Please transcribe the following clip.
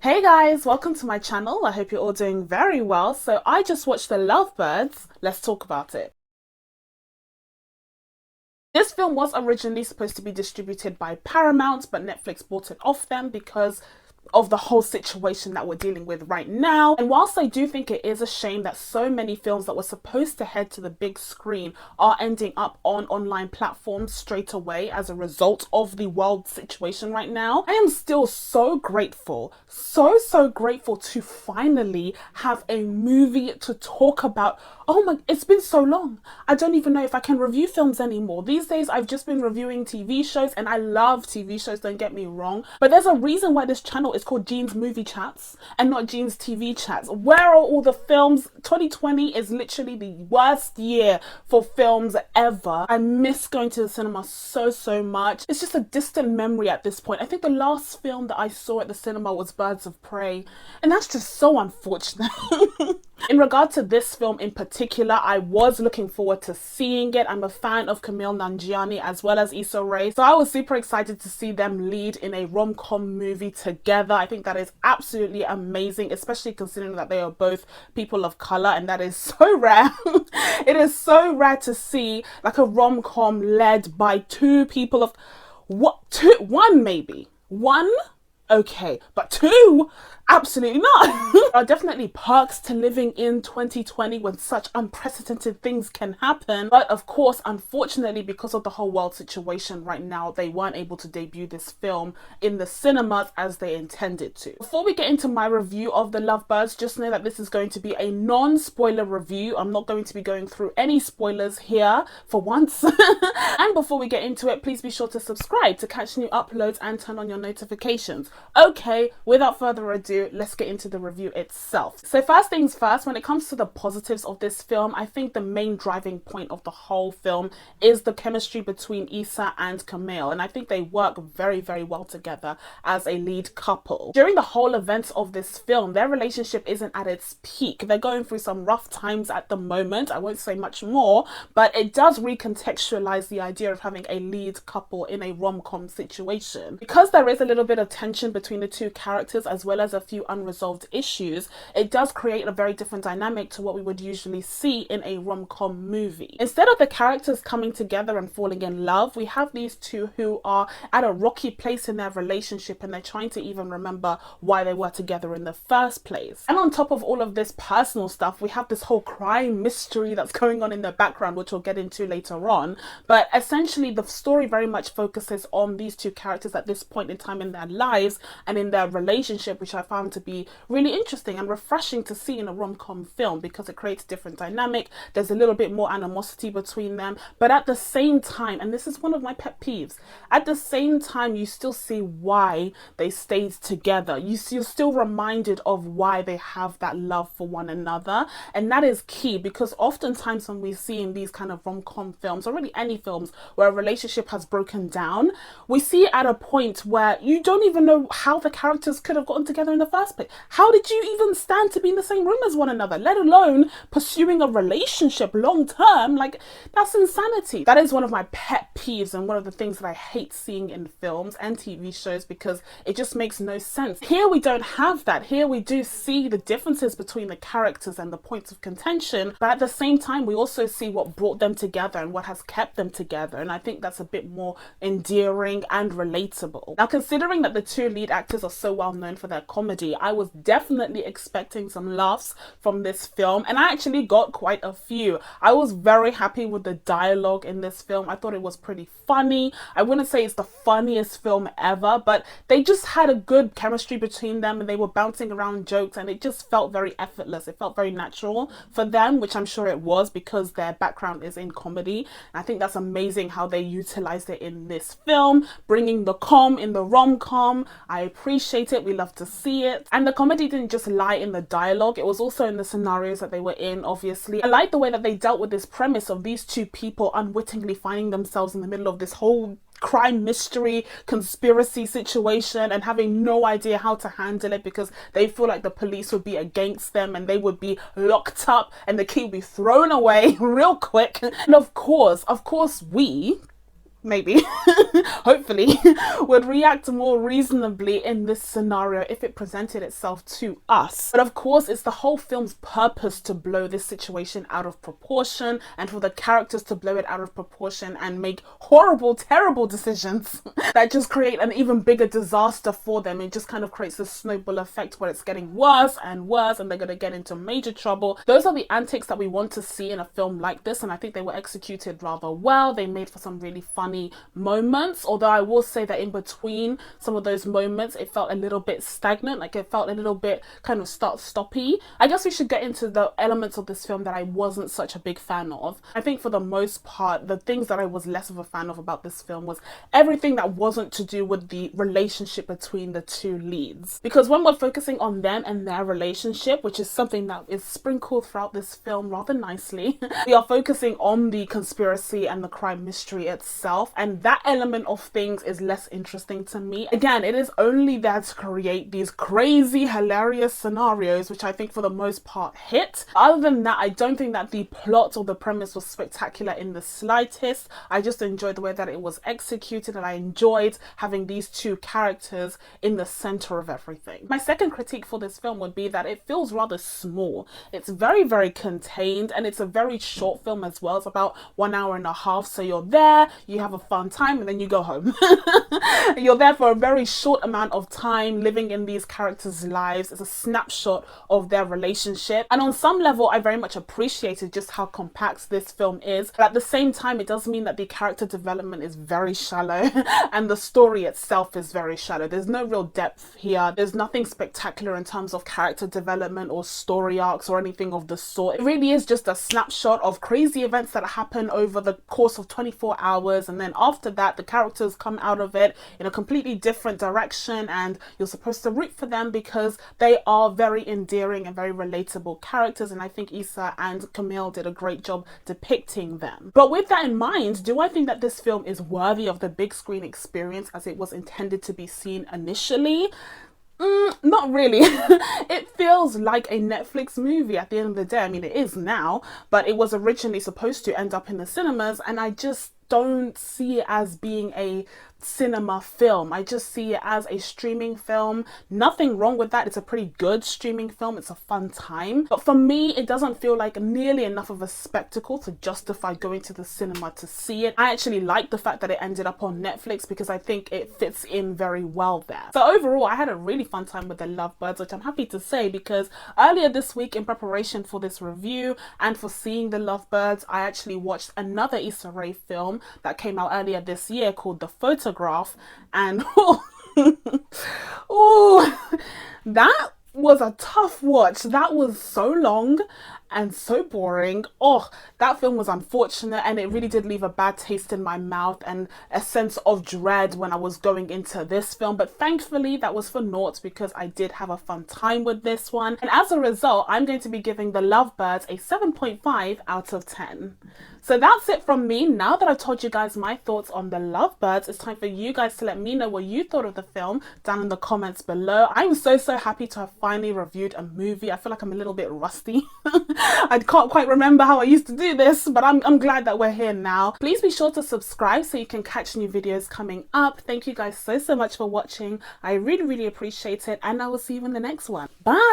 Hey guys, welcome to my channel. I hope you're all doing very well. So I just watched the Lovebirds. Let's talk about it. This film was originally supposed to be distributed by Paramount, but Netflix bought it off them because of the whole situation that we're dealing with right now. And whilst I do think it is a shame that so many films that were supposed to head to the big screen are ending up on online platforms straight away as a result of the world situation right now, I am still so grateful, so grateful to finally have a movie to talk about. Oh my, it's been so long. I don't even know if I can review films anymore. These days I've just been reviewing TV shows, and I love TV shows, don't get me wrong, but there's a reason why this channel is called Jean's Movie Chats and not Jean's TV Chats. Where are all the films? 2020 is literally the worst year for films ever. I miss going to the cinema so much. It's just a distant memory at this point. I think the last film that I saw at the cinema was Birds of Prey, and that's just so unfortunate. In regard to this film in particular, I was looking forward to seeing it. I'm a fan of Kumail Nanjiani as well as Issa, so I was super excited to see them lead in a rom-com movie together. I think that is absolutely amazing, especially considering that they are both people of color, and that is so rare. It is so rare to see like a rom-com led by two people of one maybe. One? Okay, but two? Absolutely not. There are definitely perks to living in 2020 when such unprecedented things can happen. But of course, unfortunately, because of the whole world situation right now, they weren't able to debut this film in the cinemas as they intended to. Before we get into my review of The Lovebirds, just know that this is going to be a non-spoiler review. I'm not going to be going through any spoilers here for once. And before we get into it, please be sure to subscribe to catch new uploads and turn on your notifications. Okay, without further ado, let's get into the review itself. So first things first, when it comes to the positives of this film, I think the main driving point of the whole film is the chemistry between Issa and Kumail, and I think they work very well together as a lead couple. During the whole events of this film, their relationship isn't at its peak. They're going through some rough times at the moment. I won't say much more, but it does recontextualize the idea of having a lead couple in a rom-com situation. Because there is a little bit of tension between the two characters as well as a few unresolved issues, it does create a very different dynamic to what we would usually see in a rom-com movie. Instead of the characters coming together and falling in love, we have these two who are at a rocky place in their relationship, and they're trying to even remember why they were together in the first place. And on top of all of this personal stuff, we have this whole crime mystery that's going on in the background, which we'll get into later on. But essentially the story very much focuses on these two characters at this point in time in their lives and in their relationship, which I found to be really interesting and refreshing to see in a rom-com film because it creates a different dynamic. There's a little bit more animosity between them, but at the same time, and this is one of my pet peeves, at the same time you still see why they stayed together. You're still reminded of why they have that love for one another, and that is key because oftentimes when we see in these kind of rom-com films, or really any films where a relationship has broken down, we see it at a point where you don't even know how the characters could have gotten together in the first place. How did you even stand to be in the same room as one another, let alone pursuing a relationship long term? Like, that's insanity. That is one of my pet peeves and one of the things that I hate seeing in films and TV shows because it just makes no sense. Here we don't have that. Here we do see the differences between the characters and the points of contention, but at the same time we also see what brought them together and what has kept them together, and I think that's a bit more endearing and relatable. Now, considering that the two lead actors are so well known for their comedy, I was definitely expecting some laughs from this film, and I actually got quite a few. I was very happy with the dialogue in this film. I thought it was pretty funny. I wouldn't say it's the funniest film ever, but they just had a good chemistry between them and they were bouncing around jokes, and it just felt very effortless. It felt very natural for them, which I'm sure it was because their background is in comedy. And I think that's amazing how they utilized it in this film, bringing the com in the rom-com. I appreciate it. We love to see it. And the comedy didn't just lie in the dialogue, it was also in the scenarios that they were in, obviously. I like the way that they dealt with this premise of these two people unwittingly finding themselves in the middle of this whole crime mystery conspiracy situation and having no idea how to handle it because they feel like the police would be against them and they would be locked up and the key would be thrown away real quick. And of course maybe, hopefully, would react more reasonably in this scenario if it presented itself to us. But of course, it's the whole film's purpose to blow this situation out of proportion and for the characters to blow it out of proportion and make horrible, terrible decisions that just create an even bigger disaster for them. It just kind of creates this snowball effect where it's getting worse and worse and they're going to get into major trouble. Those are the antics that we want to see in a film like this, and I think they were executed rather well. They made for some really funny moments, although I will say that in between some of those moments it felt a little bit stagnant, like it felt a little bit kind of start-stoppy. I guess we should get into the elements of this film that I wasn't such a big fan of. I think for the most part, the things that I was less of a fan of about this film was everything that wasn't to do with the relationship between the two leads. Because when we're focusing on them and their relationship, which is something that is sprinkled throughout this film rather nicely, we are focusing on the conspiracy and the crime mystery itself, and that element of things is less interesting to me. Again, it is only there to create these crazy, hilarious scenarios, which I think for the most part hit. Other than that, I don't think that the plot or the premise was spectacular in the slightest. I just enjoyed the way that it was executed, and I enjoyed having these two characters in the center of everything. My second critique for this film would be that it feels rather small. It's very, very contained, and it's a very short film as well. It's about 1 hour and a half, so you're there, you have a fun time, and then you go home. You're there for a very short amount of time living in these characters' lives. It's a snapshot of their relationship, and on some level I very much appreciated just how compact this film is, but at the same time it does mean that the character development is very shallow and the story itself is very shallow. There's no real depth here. There's nothing spectacular in terms of character development or story arcs or anything of the sort. It really is just a snapshot of crazy events that happen over the course of 24 hours, and then after that the characters come out of it in a completely different direction, and you're supposed to root for them because they are very endearing and very relatable characters, and I think Issa and Kumail did a great job depicting them. But with that in mind, do I think that this film is worthy of the big screen experience as it was intended to be seen initially? Not really. It feels like a Netflix movie at the end of the day. I mean, it is now, but it was originally supposed to end up in the cinemas, and I just don't see it as being a cinema film. I just see it as a streaming film. Nothing wrong with that. It's a pretty good streaming film. It's a fun time. But for me, it doesn't feel like nearly enough of a spectacle to justify going to the cinema to see it. I actually like the fact that it ended up on Netflix because I think it fits in very well there. So overall, I had a really fun time with the Lovebirds, which I'm happy to say because earlier this week in preparation for this review and for seeing the Lovebirds, I actually watched another Issa Rae film that came out earlier this year called The Photograph, and oh, that was a tough watch. That was so long and so boring. Oh, that film was unfortunate, and it really did leave a bad taste in my mouth and a sense of dread when I was going into this film. But thankfully that was for naught because I did have a fun time with this one, and as a result I'm going to be giving the Lovebirds a 7.5 out of 10. So that's it from me. Now that I've told you guys my thoughts on the Lovebirds, it's time for you guys to let me know what you thought of the film down in the comments below. I'm so happy to have finally reviewed a movie. I feel like I'm a little bit rusty. I can't quite remember how I used to do this, but I'm glad that we're here now. Please be sure to subscribe so you can catch new videos coming up. Thank you guys so much for watching. I really appreciate it, and I will see you in the next one. Bye!